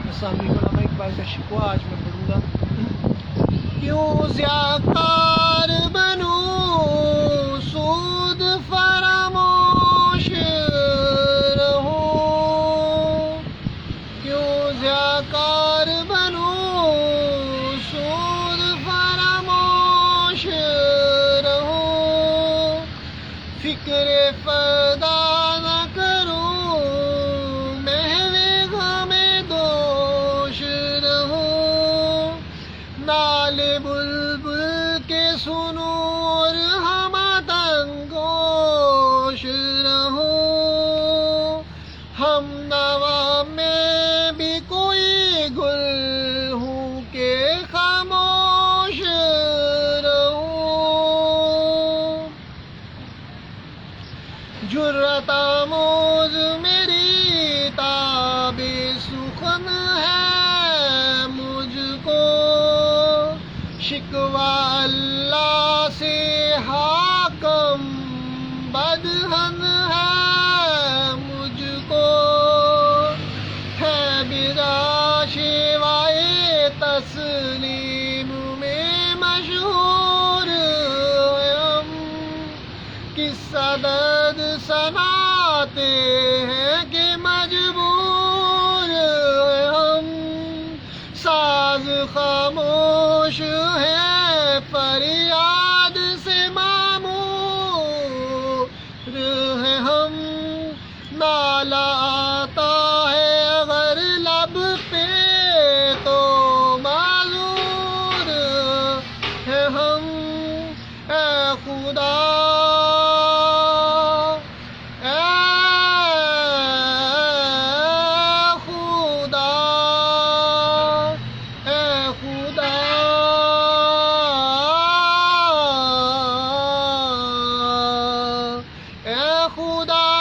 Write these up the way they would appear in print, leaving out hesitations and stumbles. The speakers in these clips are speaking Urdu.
السلام علیکم، علامہ اقبال کا شکوہ آج میں پڑھوں گا۔ کیوں ضیاءکار بنوں، سود فراموش رہوں۔ کیوں ضیاءکار بنوں، سود فراموش رہوں۔ فکر فردا نہ کروں، محو غم دوش رہوں۔ نالے بلبل کے سنوں اور ہمہ-تنگوش رہوں۔ ہم نوا میں بھی کوئی گل ہوں کہ خاموش رہوں۔ جرأت آموز میری تاب سخن ہے مجھ کو، شکوہ اللہ سے حاکم بدہن ہے مجھ کو۔ ہے میرا شیوائے تسلیم میں مشہور ہم، کس عدد سناتے ہیں کہ مجبور ہم۔ ساز خاموش ہے فریاد سے معمور ہیں ہم، نالہ آتا ہے اگر لب پہ تو معذور ہیں ہم۔ اے خدا،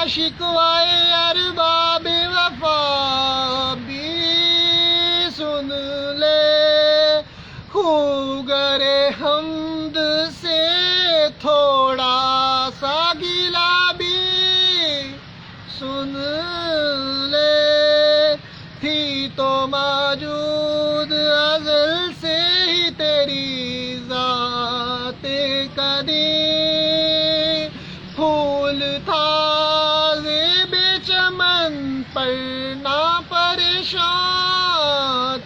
شکوائے ارباب وفا بھی سن لے، خوگر حمد سے تھوڑا سا گلہ بھی سن لے۔ تھی تو موجود ازل سے ہی تیری ذات قدیم، پھول تھا پر نہ پریشان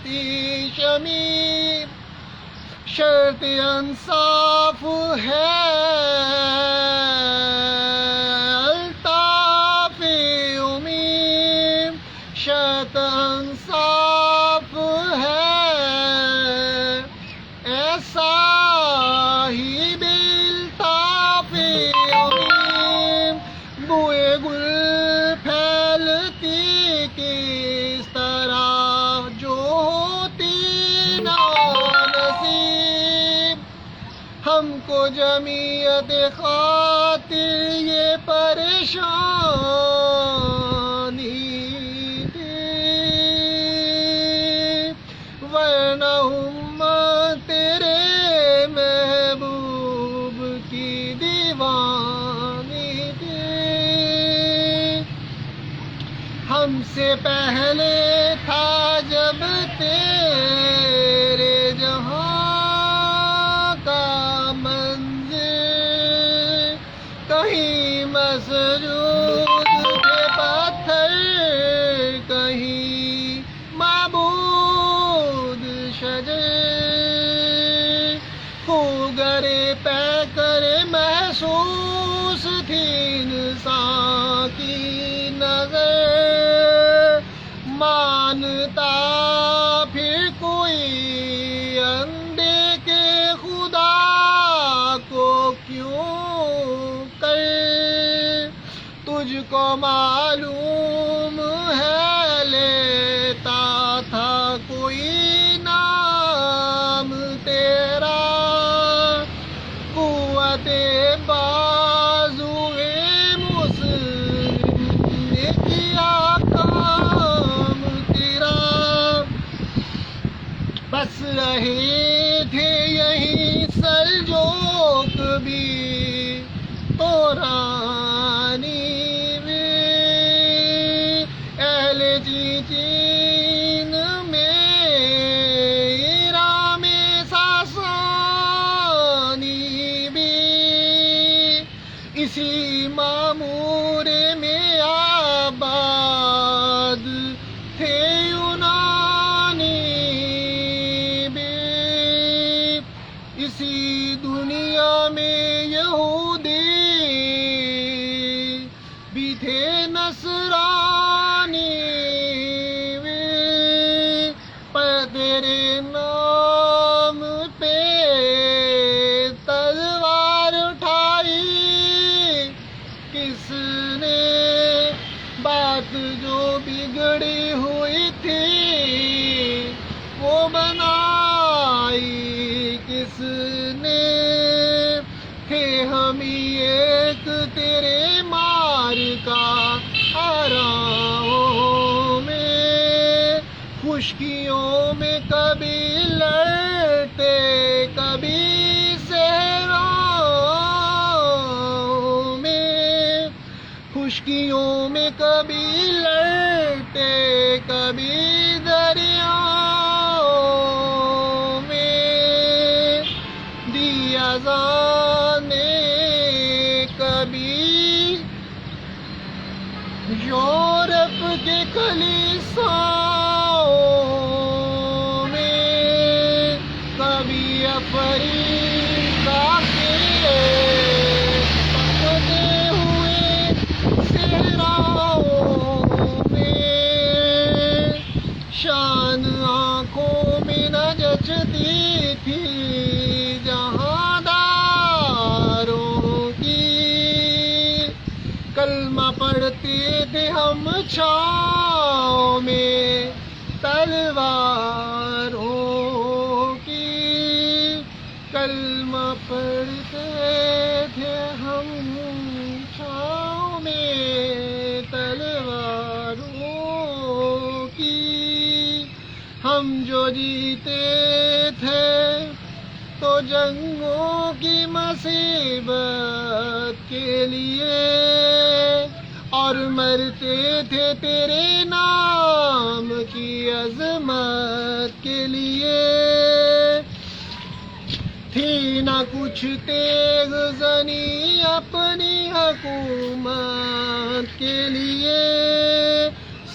تھی شمیم۔ شرط انصاف ہے الطاف امیم، شرط انصاف ہے ایسا ہی بالطاف امیم۔ بوئے گل کس طرح جو ہوتی نانصیب، ہم کو جمعیت خاطر یہ پریشانی تھی، ورنہ ہم تیرے محبوب کی دیوانی تھی۔ ہم سے پہلے تھا جب تیرے جہاں کا منظر، کہیں مسجود تھے پتھر، کہیں معبود شجر، خوگر پیکر محسوس تھی انسان کی نظر، مانتا پھر کوئی اندیکھے خدا کو کیوں کر، تجھ کو معلوم ہے لیتا تھا کوئی نام تیرا، قوت بازوئے مسلم نے کیا کام تیرا، بس رہے تھے یہیں سلجوق بھی تورانی میں، اہل چین خشکیوں میں کبھی لڑتے کبھی صحراؤں میں، خشکیوں میں کبھی لڑتے کبھی دریاؤں میں، دی اذان نے کبھی یورپ کے کلیساؤں میں، کبھی افریقہ کے پکتے ہوئے صحراؤں میں، شان آنکھوں میں نہ جچتی تھی جہاں داروں کی، کلمہ پڑھتے تھے ہم چھاؤں میں تلواروں کی، کلمہ پڑھتے تھے ہم چھاؤں میں تلواروں کی، ہم جو جیتے تھے تو جنگوں کی مصیبت کے لیے، اور مرتے تھے تیرے نام کی عظمت کے لیے، تھی نہ کچھ تیغ زنی اپنی حکومت کے لیے،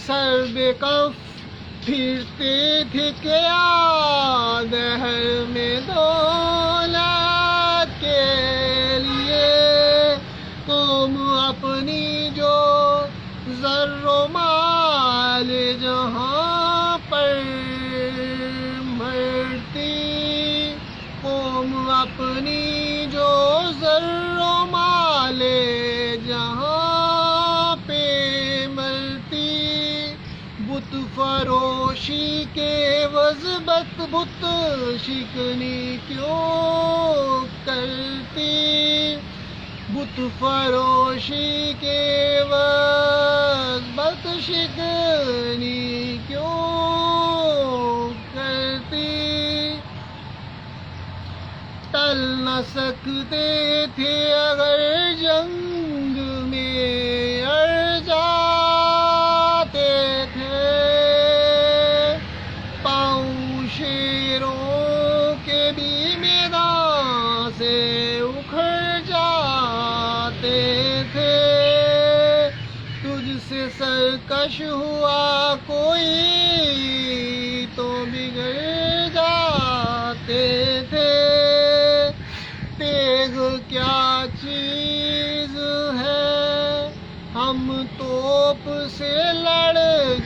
سر بے کف پھرتے تھے کیا دہر میں دولت کے لیے، قوم اپنی جو زر و مال جہاں پر مرتی، قوم اپنی جو زر و مال جہاں پہ مرتی، بت فروشی کے وضبط بت شکنی کیوں کرتی، بت فروشی کے وضبط شکنی کیوں کرتی، ٹل نہ سکتے تھے اگر جنگ میں اڑ جاتے تھے، پاؤں شیروں کے بھی میدان سے اکھڑ جاتے تھے، تجھ سے سرکش ہوا کوئی تو بگڑ جاتے تھے، تیغ کیا چیز ہے ہم توپ سے لڑ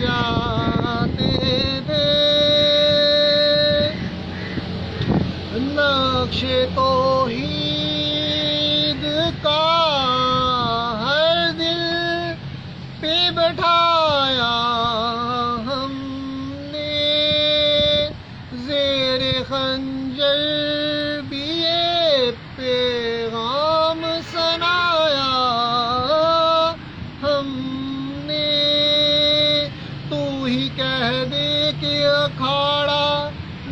جاتے تھے، نقش توحید کا ہر دل پہ بٹھایا ہم نے، زیر خنجر بھی یہ پیغام سنایا ہم نے، تو ہی کہہ دے کہ اکھاڑا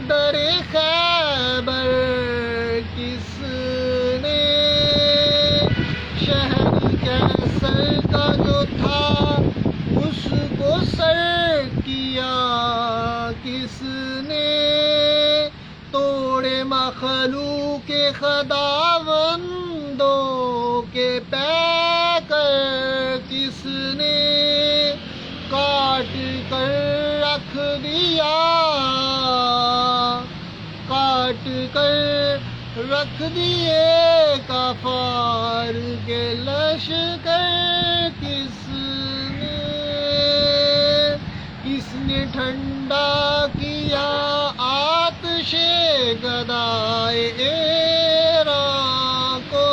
درے خیبر کس نے، شہر کیسر کا جو تھا اس کو سر کیا کس نے، توڑے مخلوق کے خداوندوں کے پیکر کس نے، کاٹ کر رکھ دیا، کاٹ کر رکھ دیے کفار کے لشکر کس نے ٹھنڈا کیا آتش گدائے ایراں کو،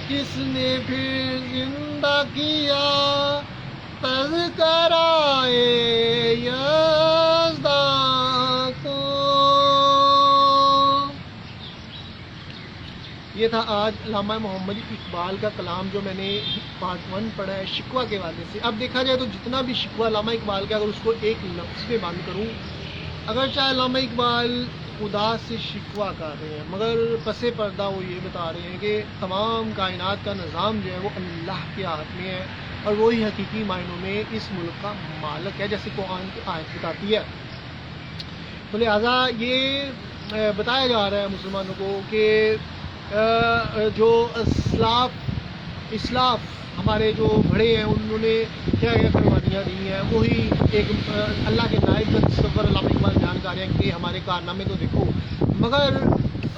کس نے پھر زندہ کیا تذکرائے یزداں کو، یہ تھا آج علامہ محمد اقبال کا کلام جو میں نے پارٹ 1 پڑھا ہے شکوہ کے حوالے سے. اب دیکھا جائے تو جتنا بھی شکوہ علامہ اقبال کا، اگر اس کو ایک لفظ پہ بند کروں، اگر چاہے علامہ اقبال خدا سے شکوہ کر رہے ہیں، مگر پس پردہ وہ یہ بتا رہے ہیں کہ تمام کائنات کا نظام جو ہے وہ اللہ کے ہاتھ میں ہے، اور وہی حقیقی معنوں میں اس ملک کا مالک ہے، جیسے قرآن کی آیت بتاتی ہے. تو لہٰذا یہ بتایا جا رہا ہے مسلمانوں کو کہ جو اسلاف ہمارے جو بڑے ہیں انہوں نے کیا کیا قربانیاں دی ہیں، وہی ایک اللہ کے نائب کا تصور علامہ اقبال بیان کر رہے ہیں کہ ہمارے کارنامے تو دیکھو. مگر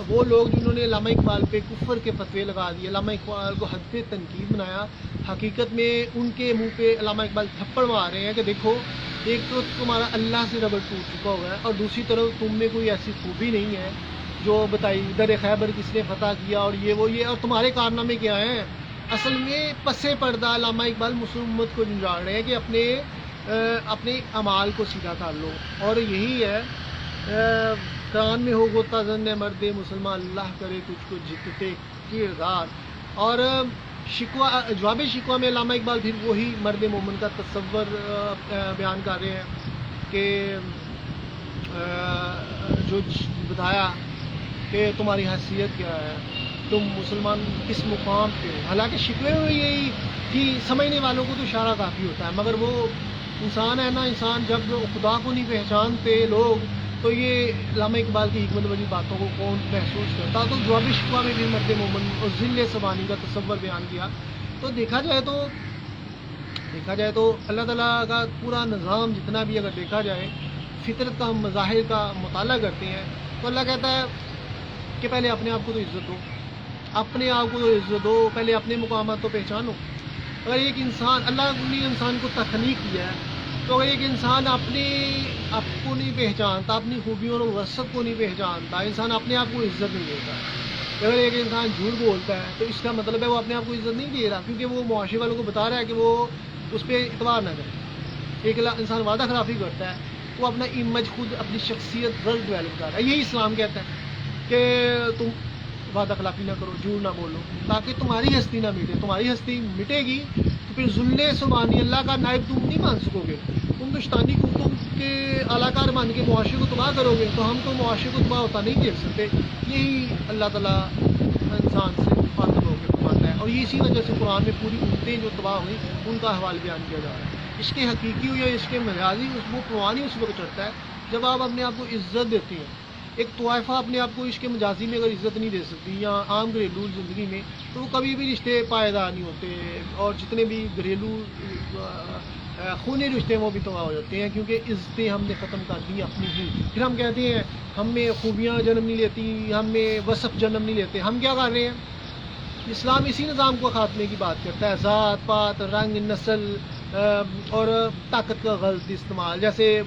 وہ لوگ جنہوں نے علامہ اقبال پہ کفر کے فتوے لگا دیے، علامہ اقبال کو حد پہ تنقید بنایا، حقیقت میں ان کے منہ پہ علامہ اقبال تھپڑ مار رہے ہیں کہ دیکھو، ایک تو تمہارا اللہ سے ربط ٹوٹ چکا ہوا ہے، اور دوسری طرف تم میں کوئی ایسی خوبی نہیں ہے جو بتائی در خیبر کس نے فتح کیا اور یہ اور تمہارے کارنامے کیا ہیں. اصل میں پس پردہ علامہ اقبال مسلم امت کو جھنجھاڑ رہے ہیں کہ اپنے اعمال کو سیدھا کر لو، اور یہی ہے قرآن میں ہو گوتا زن مرد مسلمان، اللہ کرے تجھ کو جتتے کردار. اور شکوہ، جواب شکوہ میں علامہ اقبال پھر وہی مرد مومن کا تصور بیان کر رہے ہیں کہ جو بتایا کہ تمہاری حیثیت کیا ہے، تم مسلمان کس مقام پہ ہو. حالانکہ شکوے میں یہی کہ سمجھنے والوں کو تو اشارہ کافی ہوتا ہے، مگر وہ انسان ہے نا، انسان جب خدا کو نہیں پہچانتے لوگ، تو یہ علامہ اقبال کی حکمت والی باتوں کو کون محسوس کرتا. تو جواب شکوہ میں بھی مرد مومن اور ذل سبانی کا تصور بیان کیا. تو دیکھا جائے تو اللہ تعالیٰ کا پورا نظام جتنا بھی اگر دیکھا جائے، فطرت کا ہم مظاہر کا مطالعہ کرتے ہیں تو اللہ کہتا ہے کہ پہلے اپنے آپ کو تو عزت دو، اپنے آپ کو تو عزت دو، پہلے اپنے مقامات تو پہچانو. اگر ایک انسان، اللہ نے انسان کو تخلیق کیا ہے، تو اگر ایک انسان اپنے آپ کو نہیں پہچانتا، اپنی خوبیوں اور وسعت کو نہیں پہچانتا، انسان اپنے آپ کو عزت نہیں دیتا. اگر ایک انسان جھوٹ بولتا ہے تو اس کا مطلب ہے وہ اپنے آپ کو عزت نہیں دے رہا، کیونکہ وہ معاشرے والوں کو بتا رہا ہے کہ وہ اس پہ اعتبار نہ کرے. ایک انسان وعدہ خلافی کرتا ہے، وہ اپنا امیج خود، اپنی شخصیت غلط ڈیولپ کر رہا ہے. یہی اسلام کہتا ہے کہ تم وعدہ خلافی نہ کرو، جھوٹ نہ بولو، تاکہ تمہاری ہستی نہ مٹے. تمہاری ہستی مٹے گی تو پھر ذل سبحانی اللہ کا نائب تم نہیں مان سکو گے. تم تو شیطانی قوتوں کے اعلیٰ کار مان کے معاشرے کو تباہ کرو گے. تو ہم تو معاشرے کو تباہ ہوتا نہیں دیکھ سکتے. یہی اللہ تعالیٰ انسان سے مخاطب ہو کے فرماتا ہے، اور اسی وجہ سے قرآن میں پوری امتیں جو تباہ ہوئی ان کا احوال بیان کیا جا رہا ہے. عشق حقیقی ہو یا عشق مجازی، وہ قرآن ہی اس وقت چڑھتا ہے جب آپ اپنے آپ کو عزت دیتے ہیں. ایک طائفہ اپنے آپ کو عشق مجازی میں اگر عزت نہیں دے سکتی یا عام گھریلو زندگی میں، تو وہ کبھی بھی رشتے پائیدار نہیں ہوتے، اور جتنے بھی گھریلو خونی رشتے وہ بھی تباہ ہو جاتے ہیں، کیونکہ عزتیں ہم نے ختم کر دی اپنی ہی. پھر ہم کہتے ہیں ہم میں خوبیاں جنم نہیں لیتی، ہم میں وصف جنم نہیں لیتے. ہم کیا کر رہے ہیں؟ اسلام اسی نظام کو خاتمے کی بات کرتا ہے. ذات پات رنگ نسل اور طاقت کا غلط استعمال، جیسے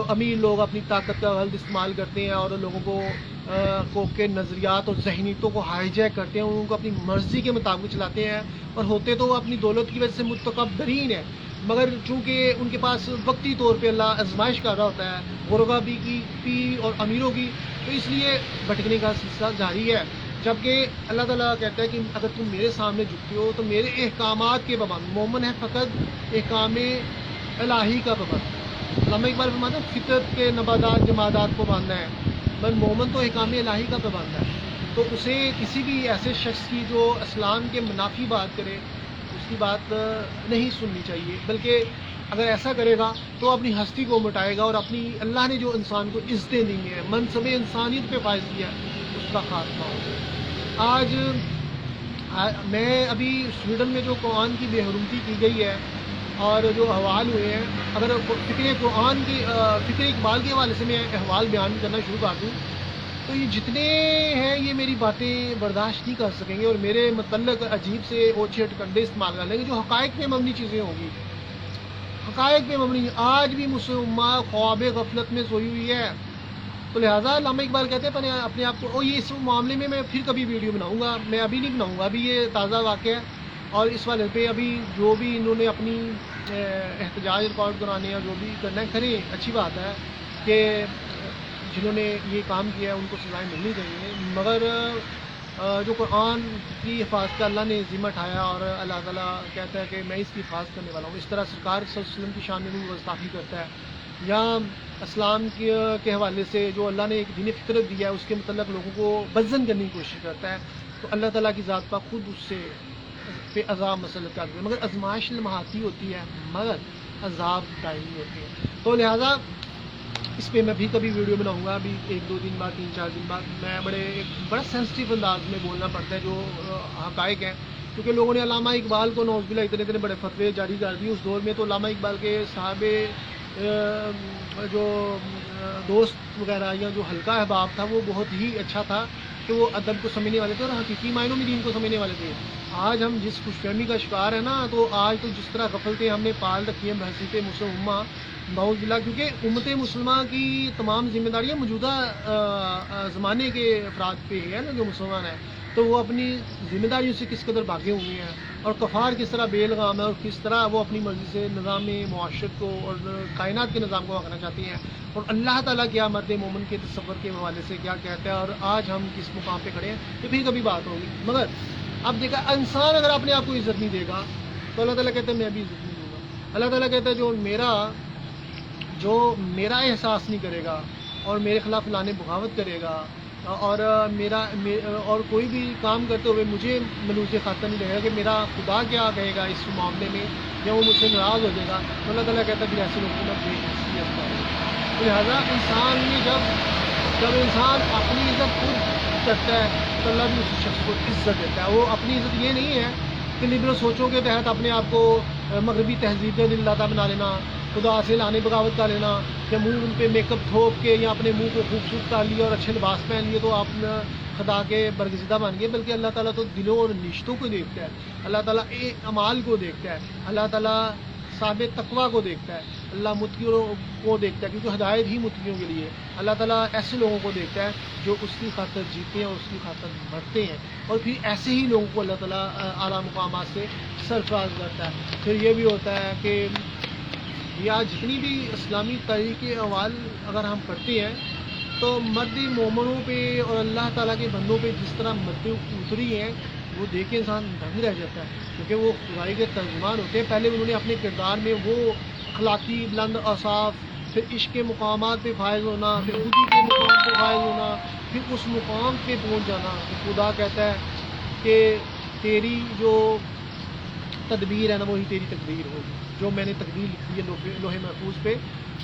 امیر لوگ اپنی طاقت کا غلط استعمال کرتے ہیں اور لوگوں کو کے نظریات اور ذہنیتوں کو ہائی جیک کرتے ہیں، ان کو اپنی مرضی کے مطابق چلاتے ہیں، اور ہوتے تو وہ اپنی دولت کی وجہ سے متکبرین ہیں، مگر چونکہ ان کے پاس وقتی طور پہ اللہ آزمائش کر رہا ہوتا ہے غربا بھی اور امیروں کی، تو اس لیے بھٹکنے کا سلسلہ جاری ہے. جبکہ اللہ تعالیٰ کہتا ہے کہ اگر تم میرے سامنے جھکتے ہو تو میرے احکامات کے پابند. مومن ہے فقط احکام الہی کا پابند. علامہ اقبال فرماتا ہے فطرت کے نباتات جمادات کو باندھنا ہے، بل مومن تو احکام الہی کا پابند ہے. تو اسے کسی بھی ایسے شخص کی جو اسلام کے منافی بات کرے اس کی بات نہیں سننی چاہیے، بلکہ اگر ایسا کرے گا تو اپنی ہستی کو مٹائے گا، اور اپنی اللہ نے جو انسان کو عزتیں دی ہیں، منصب انسانیت پہ فائز کیا اس کا خاتمہ ہوگا. آج میں ابھی سویڈن میں جو قرآن کی بے حرمتی کی گئی ہے اور جو احوال ہوئے ہیں، اگر فکر اقبال کے حوالے سے میں احوال بیان کرنا شروع کر دوں تو یہ جتنے ہیں یہ میری باتیں برداشت نہیں کر سکیں گے، اور میرے متعلق عجیب سے اوچھے اٹکنڈے استعمال کر لیں گے جو حقائق پہ مبنی چیزیں ہوں گی. حقائق پہ مبنی. آج بھی مسلم خواب غفلت میں سوئی ہوئی ہے. تو لہٰذا علامہ اقبال کہتے ہیں اپنے آپ کو، اور یہ اس معاملے میں میں پھر کبھی ویڈیو بناؤں گا، میں ابھی نہیں بناؤں گا، ابھی یہ تازہ واقعہ ہے. اور اس والے پہ ابھی جو بھی انہوں نے اپنی احتجاج ریکارڈ کرانے یا جو بھی کرنا ہے کریں، اچھی بات ہے کہ جنہوں نے یہ کام کیا ہے ان کو سزائیں ملنی چاہیے، مگر جو قرآن کی حفاظت کا اللہ نے ذمہ اٹھایا اور اللہ تعالیٰ کہتا ہے کہ میں اس کی حفاظت کرنے والا ہوں، اس طرح سرکار صلی اللہ علیہ وسلم کی شان میں بھی گستاخی کرتا ہے، یا اسلام کے حوالے سے جو اللہ نے ایک دین فطرت دیا ہے اس کے متعلق لوگوں کو بدزن کرنے کی کوشش کرتا ہے، تو اللہ تعالیٰ کی ذات پاک خود اس سے پہ عذاب مسلط کرتے ہیں، مگر آزمائش لمحاتی ہوتی ہے، مگر عذاب دائمی ہوتے ہیں۔ تو لہٰذا اس پہ میں بھی کبھی ویڈیو بناؤں گا، ابھی 1-2 دن بعد، 3-4 دن بعد، میں ایک بڑا سینسٹیو انداز میں بولنا پڑتا ہے جو حقائق ہیں، کیونکہ لوگوں نے علامہ اقبال کو نعوذ باللہ اتنے بڑے فتوے جاری کر دیے۔ اس دور میں تو علامہ اقبال کے صحابہ جو دوست وغیرہ یا جو حلقہ احباب تھا وہ بہت ہی اچھا تھا کہ وہ ادب کو سمجھنے والے تھے اور حقیقی معنوں میں دین کو سمجھنے والے تھے۔ آج ہم جس خوش فہمی کا شکار ہے نا، تو آج تو جس طرح غفلتیں ہم نے پال رکھی ہیں بحثیت مسلم امہ، نعوذ باللہ، کیونکہ امت مسلمہ کی تمام ذمہ داریاں موجودہ زمانے کے افراد پہ ہے نا، جو مسلمان ہیں، تو وہ اپنی ذمہ داریوں سے کس قدر بھاگے ہوئے ہیں، اور کفار کس طرح بے لگام ہے، اور کس طرح وہ اپنی مرضی سے نظام معاشرت کو اور کائنات کے نظام کو آگنا چاہتی ہیں، اور اللہ تعالیٰ کیا مرد مومن کے تصور کے حوالے سے کیا کہتا ہے، اور آج ہم کس مقام پہ کھڑے ہیں، یہ پھر کبھی بات ہوگی۔ مگر اب دیکھا، انسان اگر اپنے آپ کو عزت نہیں دے گا تو اللہ تعالیٰ کہتا ہے میں بھی عزت نہیں دوں گا۔ اللہ تعالیٰ کہتا ہے جو میرا احساس نہیں کرے گا اور میرے خلاف لانے بغاوت کرے گا اور اور کوئی بھی کام کرتے ہوئے مجھے ملوث خاطر نہیں رہے گا کہ میرا خدا کیا کہے گا اس معاملے میں، یا وہ مجھ سے ناراض ہو جائے گا، تو اللہ تعالیٰ کہتا ہے پھر ایسے لوگوں میں بے حیثیت کرے گا۔ لہٰذا انسان نے جب انسان اپنی عزت خود کرتا ہے تو اللہ بھی اس شخص کو عزت دیتا ہے۔ وہ اپنی عزت یہ نہیں ہے کہ لبرل سوچوں کے تحت اپنے آپ کو مغربی تہذیب دل لاتا بنا لینا، خدا سے لانے بغاوت کا لینا، یا منہ ان پہ میک اپ تھوپ کے یا اپنے منہ کو خوبصورت کر لیا اور اچھے لباس پہن لیے تو آپ خدا کے برگزیدہ بن گئے، بلکہ اللہ تعالیٰ تو دلوں اور نشتوں کو دیکھتا ہے، اللہ تعالیٰ اعمال کو دیکھتا ہے، اللہ تعالیٰ صاحب تقویٰ کو دیکھتا ہے، اللہ متقیوں کو دیکھتا ہے، کیونکہ ہدایت ہی متقیوں کے لیے۔ اللہ تعالیٰ ایسے لوگوں کو دیکھتا ہے جو اس کی خاطر جیتے ہیں اور اس کی خاطر مرتے ہیں، اور پھر ایسے ہی لوگوں کو اللہ تعالیٰ اعلیٰ مقامات سے سرفراز کرتا ہے۔ پھر یہ بھی ہوتا ہے کہ یا جتنی بھی اسلامی تاریخ احوال اگر ہم پڑھتے ہیں تو مرد مومنوں پہ اور اللہ تعالیٰ کے بندوں پہ جس طرح مدیں اتری ہیں وہ دیکھ کے انسان دنگ رہ جاتا ہے، کیونکہ وہ خدائی کے ترجمان ہوتے ہیں۔ پہلے انہوں نے اپنے کردار میں وہ اخلاقی بلند اوصاف، پھر عشق کے مقامات پہ فائز ہونا، پھر خودی کے مقام پہ فائز ہونا، پھر اس مقام پہ پہنچ جانا کہ خدا کہتا ہے کہ تیری جو تدبیر ہے نا وہی تیری تقدیر ہوگی، جو میں نے تقدیر لکھی ہے لوح محفوظ پہ،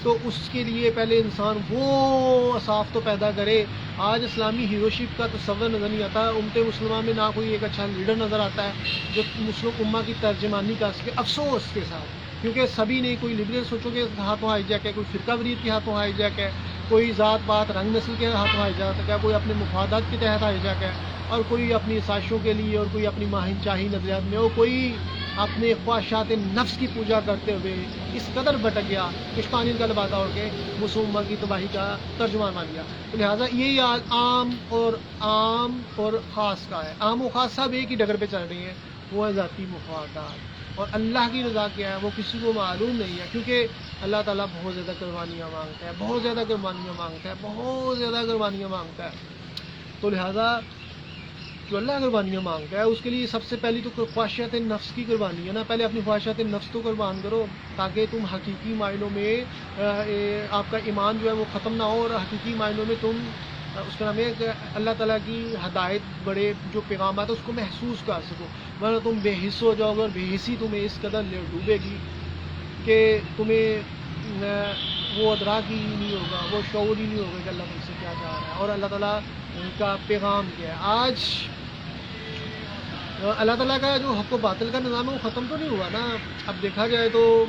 تو اس کے لیے پہلے انسان وہ اصاف تو پیدا کرے۔ آج اسلامی ہیروشپ کا تصور نظر نہیں آتا، امت مسلمہ میں نہ کوئی ایک اچھا لیڈر نظر آتا ہے جو مسلم امہ کی ترجمانی کر سکے، افسوس کے ساتھ، کیونکہ سبھی نے کوئی لبرل سوچوں کے ہاتھوں ہائی جیک ہے، کوئی فرقہ واریت کے ہاتھوں ہائی جیک ہے، کوئی ذات پات رنگ نسل کے ہاتھوں ہائی جیک ہے، کوئی اپنے مفادات کے تحت ہائی جیک ہے، اور کوئی اپنی سازشوں کے لیے، اور کوئی اپنی ماہن چاہی نظریات میں، اور کوئی اپنے خواہشات نفس کی پوجا کرتے ہوئے اس قدر بھٹک گیا پشتانی کا لبادہ اڑ کے مسلم کی تباہی کا ترجمان بن گیا۔ تو لہٰذا یہی عام اور خاص کا ہے، عام و خاص سب ایک ہی ڈگر پہ چل رہی ہیں، وہ ہے ذاتی مفادات، اور اللہ کی رضا کیا ہے وہ کسی کو معلوم نہیں ہے، کیونکہ اللہ تعالیٰ بہت زیادہ قربانیاں مانگتا ہے، بہت زیادہ قربانیاں مانگتا ہے، بہت زیادہ قربانیاں مانگتا ہے۔ تو لہٰذا جو اللہ قربانیاں مانگتا ہے اس کے لیے سب سے پہلی تو خواہشات نفس کی قربانی ہے نا، پہلے اپنی خواہشات نفس تو قربان کرو تاکہ تم حقیقی معنوں میں آپ کا ایمان جو ہے وہ ختم نہ ہو، اور حقیقی معنوں میں تم اس کا نام ہے کہ اللہ تعالیٰ کی ہدایت بڑے جو پیغامات ہے اس کو محسوس کر سکو، ورنہ تم بے حص ہو جاؤ گے، اور بے حصی تمہیں اس قدر لے ڈوبے گی کہ تمہیں وہ ادراک ہی نہیں ہوگا، وہ شعور ہی نہیں ہوگا کہ اللہ تم سے کیا چاہ رہا ہے اور اللہ تعالیٰ کا پیغام کیا ہے۔ آج اللہ تعالیٰ کا جو حق و باطل کا نظام ہے وہ ختم تو نہیں ہوا نا۔ اب دیکھا جائے تو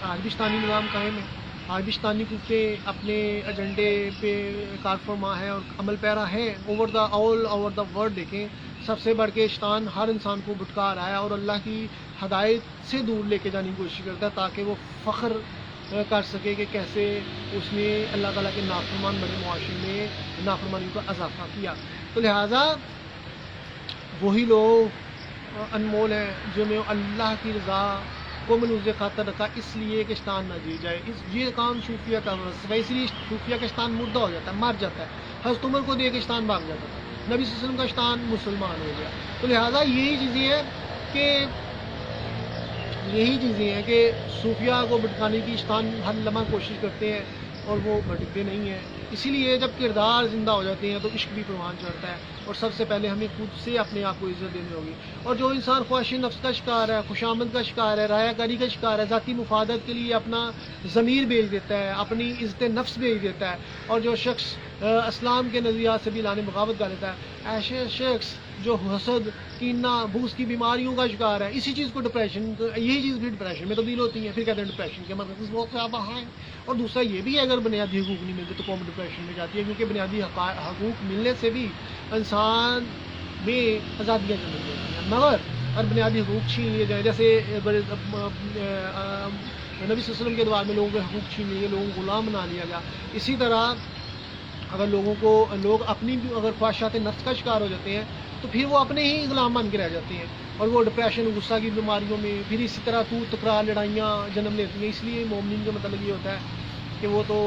آج بھی شیطانی نظام قائم ہے، آج بھی شیطانی کتے اپنے ایجنڈے پہ کار فرما ہے اور عمل پیرا ہے اوور دا ورلڈ۔ دیکھیں سب سے بڑھ کے شیطان ہر انسان کو بھٹکا رہا ہے اور اللہ کی ہدایت سے دور لے کے جانے کی کوشش کرتا ہے تاکہ وہ فخر کر سکے کہ کیسے اس نے اللہ تعالیٰ کے نافرمان بڑے معاشرے میں نافرمانی کا اضافہ کیا۔ تو لہٰذا وہی لوگ انمول ہیں جو میں اللہ کی رضا مکمل اس خاطر رکھا اس لیے کہ شیطان نہ جی جائے. یہ کام صوفیہ کا وظیفہ ہے، اس لیے صوفیہ کا شیطان مردہ ہو جاتا ہے، مر جاتا ہے. حضرت عمر کو دیکھ کے شیطان بھاگ جاتا تھا، نبی صلی اللہ علیہ وسلم کا شیطان مسلمان ہو گیا. تو لہٰذا یہی چیزیں ہیں کہ صوفیہ کو بھٹکانے کی شیطان ہر لمحہ کوشش کرتے ہیں اور وہ بھٹکتے نہیں ہیں. اسی لیے جب کردار زندہ ہو جاتے ہیں تو عشق بھی پروان چڑھتا ہے. اور سب سے پہلے ہمیں خود سے اپنے آپ کو عزت دینی ہوگی. اور جو انسان خواہش نفس کا شکار ہے، خوشامد کا شکار ہے، رعایا کاری کا شکار ہے، ذاتی مفادت کے لیے اپنا ضمیر بیچ دیتا ہے، اپنی عزت نفس بیچ دیتا ہے، اور جو شخص اسلام کے نظریات سے بھی لانے بغاوت کر لیتا ہے، ایسے شخص جو حسد، کینہ، بغض کی بیماریوں کا شکار ہے، اسی چیز کو یہی چیز بھی ڈپریشن میں تبدیل ہوتی ہے. پھر کہتے ہیں ڈپریشن کے مرکز بہت زیادہ ہیں. اور دوسرا یہ بھی ہے اگر بنیادی حقوق نہیں ملتے تو قوم ڈپریشن میں جاتی ہے، کیونکہ بنیادی حقوق ملنے سے بھی انسان میں آزادیاں جنم لیتی ہیں. مگر اگر بنیادی حقوق چھین لیے جائیں، جیسے نبی صلی اللہ علیہ وسلم کے دور میں لوگوں کے حقوق چھین لیے، لوگوں کو غلام بنا لیا گیا، اسی طرح اگر لوگ اپنی بھی اگر خواہشات نفس کا شکار ہو جاتے ہیں تو پھر وہ اپنے ہی غلام بن کے رہ جاتے ہیں، اور وہ ڈپریشن، غصہ کی بیماریوں میں پھر اسی طرح تکرار، لڑائیاں جنم لیتی ہیں. اس لیے مومنین کا مطلب یہ ہوتا ہے کہ وہ تو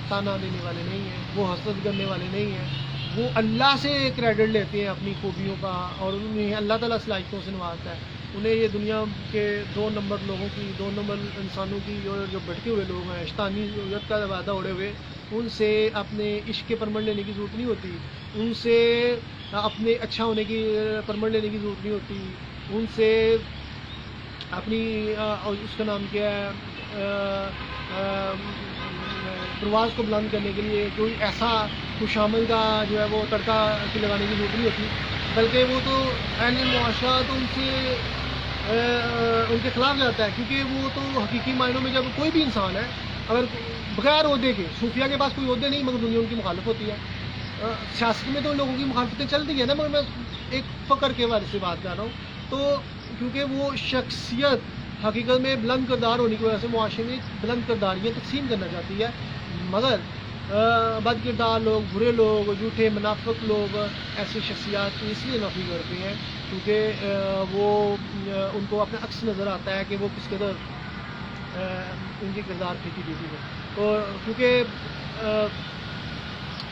تانا دینے والے نہیں ہیں، وہ حسد کرنے والے نہیں ہیں، وہ اللہ سے کریڈٹ لیتے ہیں اپنی خوبیوں کا، اور انہیں اللہ تعالیٰ صلاحیتوں سے نوازتا ہے. انہیں یہ دنیا کے 2 نمبر لوگوں کی، 2 نمبر انسانوں کی، اور جو بھٹکے ہوئے لوگ ہیں، شیطانیت کا وعدہ اڑے ہوئے، ان سے اپنے عشق کے پرمٹ لینے کی ضرورت نہیں ہوتی، ان سے اپنے اچھا ہونے کی پرمٹ لینے کی ضرورت نہیں ہوتی، ان سے اپنی اس کا نام کیا ہے، پرواز کو بلند کرنے کے لیے کوئی ایسا خوشامد کا جو ہے وہ تڑکا لگانے کی ضرورت نہیں ہوتی، بلکہ وہ تو اہل معاشرت ان کے خلاف جاتا ہے. کیونکہ وہ تو حقیقی معنوں میں جب کوئی بھی انسان ہے، اگر بغیر عہدے کے، صوفیہ کے پاس کوئی عہدے نہیں مگر دنیا ان کی مخالف ہوتی ہے. سیاست میں تو ان لوگوں کی مخالفتیں چلتی ہیں نا، مگر میں ایک فقر کے بارے سے بات کر رہا ہوں. تو کیونکہ وہ شخصیت حقیقت میں بلند کردار ہونے کی وجہ سے معاشرے میں بلند کرداریاں تقسیم کرنا چاہتی ہے، مگر بد کردار لوگ، برے لوگ، جھوٹے منافق لوگ ایسی شخصیات اس لیے نفی کرتے ہیں کیونکہ وہ ان کو اپنا عکس نظر آتا ہے کہ وہ کس قدر ان کی کردار پھیکی دیتی ہے. اور کیونکہ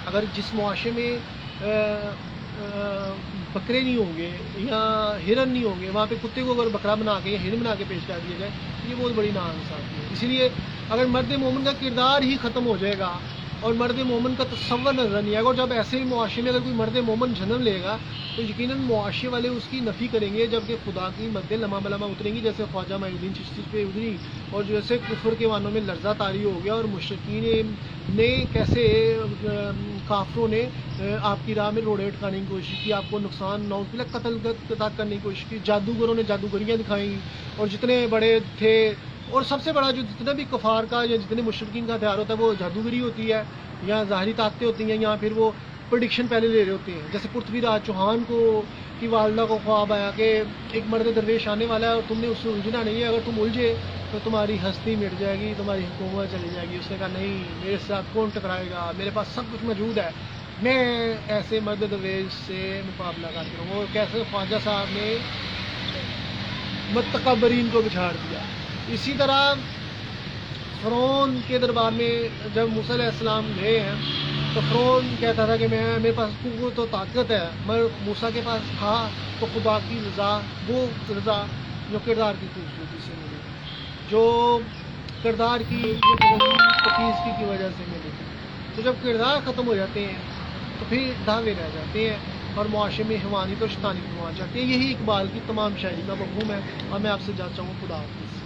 اگر جس معاشرے میں بکرے نہیں ہوں گے یا ہرن نہیں ہوں گے، وہاں پہ کتے کو اگر بکرا بنا کے یا ہرن بنا کے پیش کر دیا جائے تو یہ بہت بڑی ناانصافی ہے. اسی لیے اگر مرد مومن کا کردار ہی ختم ہو جائے گا اور مرد مومن کا تصور نظر نہیں آئے گا، اور جب ایسے معاشرے میں اگر کوئی مرد مومن جنم لے گا تو یقیناً معاشرے والے اس کی نفی کریں گے، جبکہ خدا کی مدیں لمحہ بلمہ اتریں گی، جیسے خواجہ معین الدین چشتی پہ اتری، اور جیسے کفر کے معنوں میں لرزہ طاری ہو گیا، اور مشرکین نے کیسے کافروں نے آپ کی راہ میں روڑے اٹکانے کی کوشش کی، آپ کو نقصان، نعوذ باللہ قتل کرنے کی کوشش کی، جادوگروں نے جادوگریاں دکھائیں، اور جتنے بڑے تھے، اور سب سے بڑا جو جتنا بھی کفار کا یا جتنے مشرکین کا ہتھیار ہوتا ہے وہ جادوگری ہوتی ہے یا ظاہری طاقتیں ہوتی ہیں، یا پھر وہ پریڈکشن پہلے لے رہے ہوتے ہیں. جیسے پرتھوی راج چوہان کی والدہ کو خواب آیا کہ ایک مرد درویش آنے والا ہے اور تم نے اس سے الجھنا نہیں ہے، اگر تم الجھے تو تمہاری ہستی مٹ جائے گی، تمہاری حکومت چلی جائے گی. اس نے کہا نہیں، میرے ساتھ کون ٹکرائے گا، میرے پاس سب کچھ موجود ہے، میں ایسے مرد درویش سے مقابلہ کرتا ہوں. اور کیسے خواجہ صاحب نے متکبرین کو بچھاڑ دیا. اسی طرح فرعون کے دربار میں جب موسیٰ علیہ السلام گئے ہیں تو فرعون کہتا تھا کہ میرے پاس قوت و طاقت ہے، مگر موسیٰ کے پاس تھا تو خدا کی رضا، وہ رضا جو کردار کی خوبصورتی سے ملی، جو کردار کی پاکیزگی کی وجہ سے ملی. تو جب کردار ختم ہو جاتے ہیں تو پھر دعوے رہ جاتے ہیں اور معاشرے میں حیوانیت اور شیطانیت پروان چڑھتی ہے. یہی اقبال کی تمام شاعری کا مفہوم ہے. اور میں آپ سے جاتا ہوں خدا حافظ.